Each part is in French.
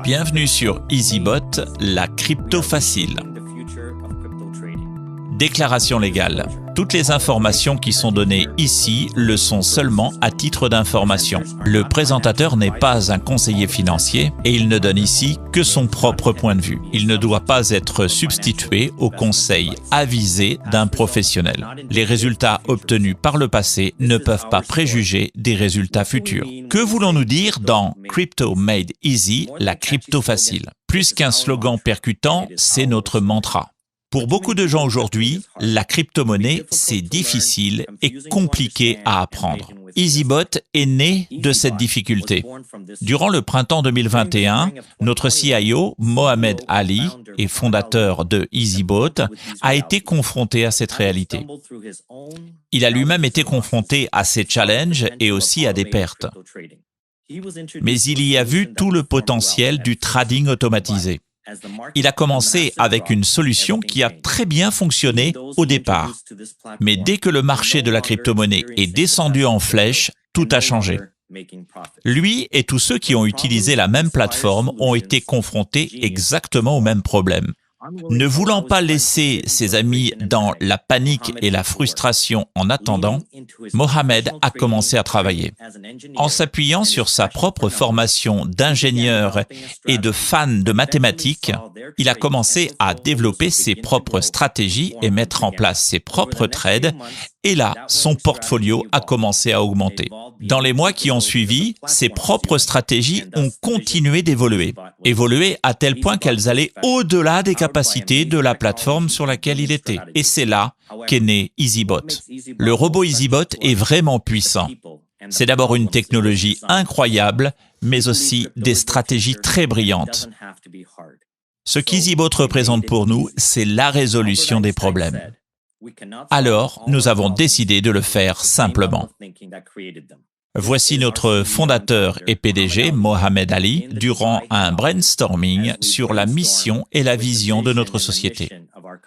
Bienvenue sur EasyBot, la crypto facile. Déclaration légale. Toutes les informations qui sont données ici le sont seulement à titre d'information. Le présentateur n'est pas un conseiller financier et il ne donne ici que son propre point de vue. Il ne doit pas être substitué au conseil avisé d'un professionnel. Les résultats obtenus par le passé ne peuvent pas préjuger des résultats futurs. Que voulons-nous dire dans Crypto Made Easy, la crypto facile? Plus qu'un slogan percutant, c'est notre mantra. Pour beaucoup de gens aujourd'hui, la crypto-monnaie, c'est difficile et compliqué à apprendre. EasyBot est né de cette difficulté. Durant le printemps 2021, notre CIO, Mohamed Ali, et fondateur de EasyBot, a été confronté à cette réalité. Il a lui-même été confronté à ces challenges et aussi à des pertes. Mais il y a vu tout le potentiel du trading automatisé. Il a commencé avec une solution qui a très bien fonctionné au départ. Mais dès que le marché de la crypto-monnaie est descendu en flèche, tout a changé. Lui et tous ceux qui ont utilisé la même plateforme ont été confrontés exactement au même problème. Ne voulant pas laisser ses amis dans la panique et la frustration en attendant, Mohamed a commencé à travailler. En s'appuyant sur sa propre formation d'ingénieur et de fan de mathématiques, il a commencé à développer ses propres stratégies et mettre en place ses propres trades. Et là, son portfolio a commencé à augmenter. Dans les mois qui ont suivi, ses propres stratégies ont continué d'évoluer. Évoluer à tel point qu'elles allaient au-delà des capacités de la plateforme sur laquelle il était. Et c'est là qu'est né EasyBot. Le robot EasyBot est vraiment puissant. C'est d'abord une technologie incroyable, mais aussi des stratégies très brillantes. Ce qu'EasyBot représente pour nous, c'est la résolution des problèmes. Alors, nous avons décidé de le faire simplement. Voici notre fondateur et PDG, Mohamed Ali, durant un brainstorming sur la mission et la vision de notre société.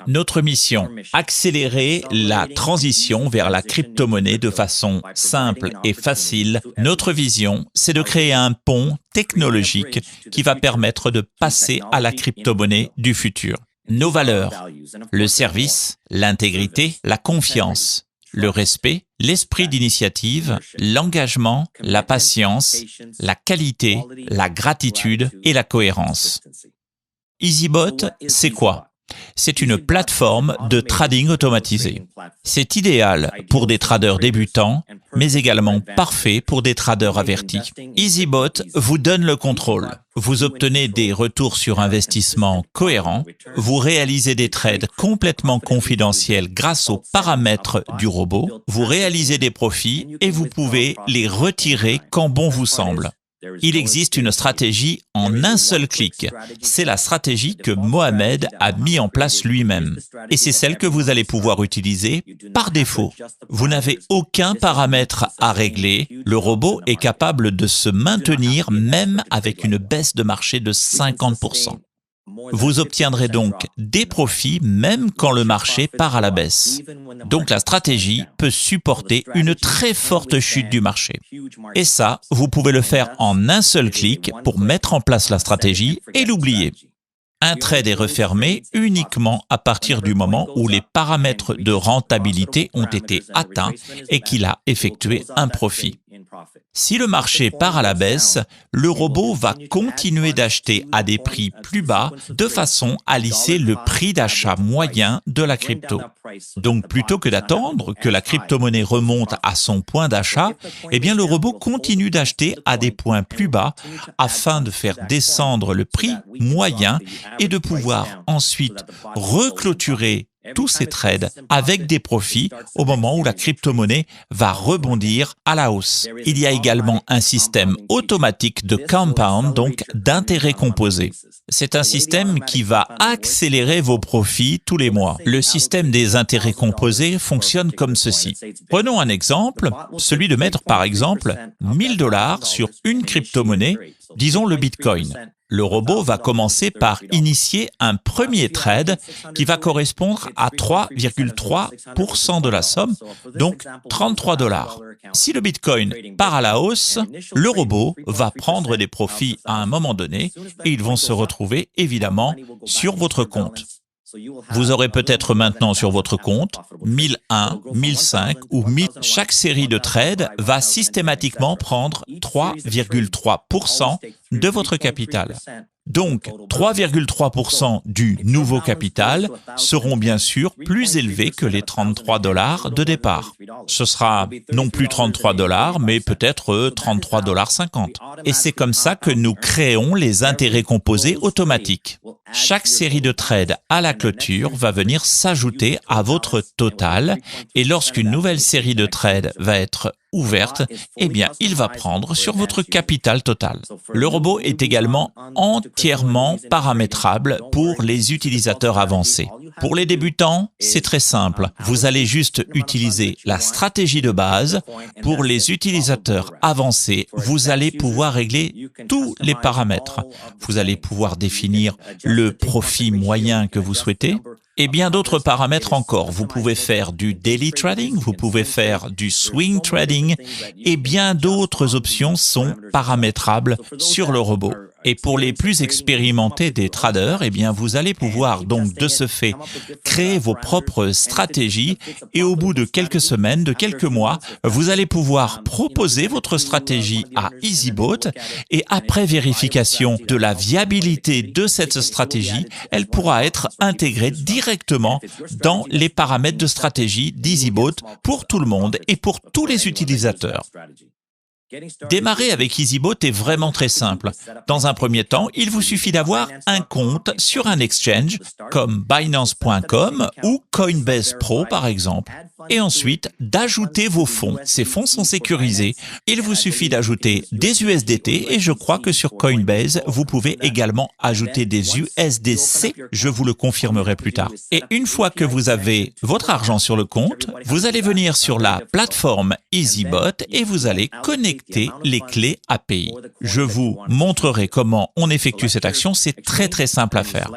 Notre mission, accélérer la transition vers la crypto-monnaie de façon simple et facile. Notre vision, c'est de créer un pont technologique qui va permettre de passer à la crypto-monnaie du futur. Nos valeurs, le service, l'intégrité, la confiance, le respect, l'esprit d'initiative, l'engagement, la patience, la qualité, la gratitude et la cohérence. EasyBot, c'est quoi? C'est une plateforme de trading automatisé. C'est idéal pour des traders débutants, mais également parfait pour des traders avertis. EasyBot vous donne le contrôle. Vous obtenez des retours sur investissement cohérents, vous réalisez des trades complètement confidentiels grâce aux paramètres du robot, vous réalisez des profits et vous pouvez les retirer quand bon vous semble. Il existe une stratégie en un seul clic. C'est la stratégie que Mohamed a mis en place lui-même. Et c'est celle que vous allez pouvoir utiliser par défaut. Vous n'avez aucun paramètre à régler. Le robot est capable de se maintenir même avec une baisse de marché de 50%. Vous obtiendrez donc des profits même quand le marché part à la baisse. Donc la stratégie peut supporter une très forte chute du marché. Et ça, vous pouvez le faire en un seul clic pour mettre en place la stratégie et l'oublier. Un trade est refermé uniquement à partir du moment où les paramètres de rentabilité ont été atteints et qu'il a effectué un profit. Si le marché part à la baisse, le robot va continuer d'acheter à des prix plus bas de façon à lisser le prix d'achat moyen de la crypto. Donc plutôt que d'attendre que la crypto-monnaie remonte à son point d'achat, eh bien le robot continue d'acheter à des points plus bas afin de faire descendre le prix moyen et de pouvoir ensuite reclôturer tous ces trades avec des profits au moment où la crypto-monnaie va rebondir à la hausse. Il y a également un système automatique de compound, donc d'intérêt composé. C'est un système qui va accélérer vos profits tous les mois. Le système des intérêts composés fonctionne comme ceci. Prenons un exemple, celui de mettre par exemple $1000 sur une crypto-monnaie, disons le Bitcoin. Le robot va commencer par initier un premier trade qui va correspondre à 3,3% de la somme, donc 33 $. Si le Bitcoin part à la hausse, le robot va prendre des profits à un moment donné et ils vont se retrouver évidemment sur votre compte. Vous aurez peut-être maintenant sur votre compte 1001, 1005 ou 1000. Chaque série de trades va systématiquement prendre 3,3% de votre capital. Donc, 3,3% du nouveau capital seront bien sûr plus élevés que les 33 $ de départ. Ce sera non plus 33 $, mais peut-être 33,50 $. Et c'est comme ça que nous créons les intérêts composés automatiques. Chaque série de trades à la clôture va venir s'ajouter à votre total et lorsqu'une nouvelle série de trades va être ouverte, eh bien, il va prendre sur votre capital total. Le robot est également entièrement paramétrable pour les utilisateurs avancés. Pour les débutants, c'est très simple. Vous allez juste utiliser la stratégie de base. Pour les utilisateurs avancés, vous allez pouvoir régler tous les paramètres. Vous allez pouvoir définir le profit moyen que vous souhaitez et bien d'autres paramètres encore. Vous pouvez faire du daily trading, vous pouvez faire du swing trading et bien d'autres options sont paramétrables sur le robot. Et pour les plus expérimentés des traders, eh bien vous allez pouvoir donc de ce fait créer vos propres stratégies et au bout de quelques semaines, de quelques mois, vous allez pouvoir proposer votre stratégie à EasyBot et après vérification de la viabilité de cette stratégie, elle pourra être intégrée directement dans les paramètres de stratégie d'EasyBot pour tout le monde et pour tous les utilisateurs. Démarrer avec EasyBot est vraiment très simple. Dans un premier temps, il vous suffit d'avoir un compte sur un exchange comme Binance.com ou Coinbase Pro par exemple. Et ensuite, d'ajouter vos fonds. Ces fonds sont sécurisés. Il vous suffit d'ajouter des USDT et je crois que sur Coinbase, vous pouvez également ajouter des USDC. Je vous le confirmerai plus tard. Et une fois que vous avez votre argent sur le compte, vous allez venir sur la plateforme EasyBot et vous allez connecter les clés API. Je vous montrerai comment on effectue cette action. C'est très très simple à faire.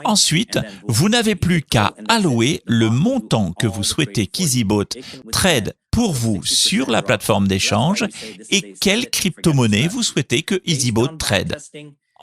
Ensuite, vous n'avez plus qu'à allouer le montant que vous souhaitez qu'EasyBot trade pour vous sur la plateforme d'échange et quelle crypto-monnaie vous souhaitez que EasyBot trade.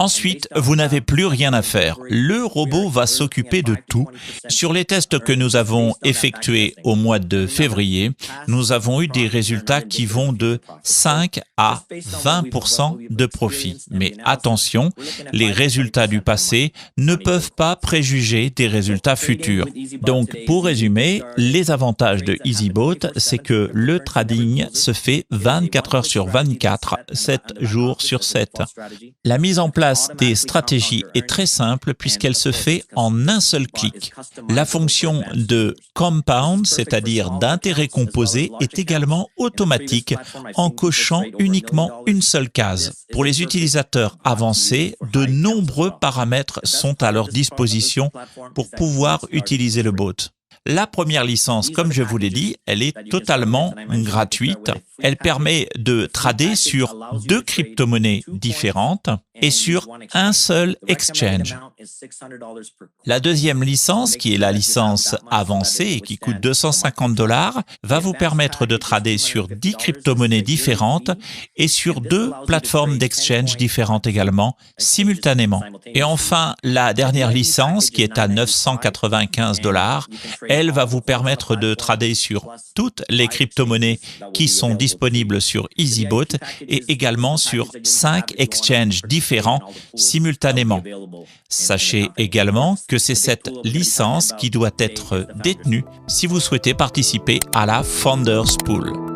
Ensuite, vous n'avez plus rien à faire. Le robot va s'occuper de tout. Sur les tests que nous avons effectués au mois de février, nous avons eu des résultats qui vont de 5 à 20% de profit. Mais attention, les résultats du passé ne peuvent pas préjuger des résultats futurs. Donc, pour résumer, les avantages de EasyBot, c'est que le trading se fait 24 heures sur 24, 7 jours sur 7. La mise en place des stratégies est très simple puisqu'elle se fait en un seul clic. La fonction de compound, c'est-à-dire d'intérêt composé, est également automatique en cochant uniquement une seule case. Pour les utilisateurs avancés, de nombreux paramètres sont à leur disposition pour pouvoir utiliser le bot. La première licence, comme je vous l'ai dit, elle est totalement gratuite. Elle permet de trader sur 2 crypto-monnaies différentes et sur un seul exchange. La deuxième licence, qui est la licence avancée et qui coûte 250 $, va vous permettre de trader sur 10 crypto-monnaies différentes et sur 2 plateformes d'exchange différentes également, simultanément. Et enfin, la dernière licence, qui est à 995 $, elle va vous permettre de trader sur toutes les crypto-monnaies qui sont disponibles sur EasyBot et également sur 5 exchanges différents simultanément. Sachez également que c'est cette licence qui doit être détenue si vous souhaitez participer à la Founders Pool.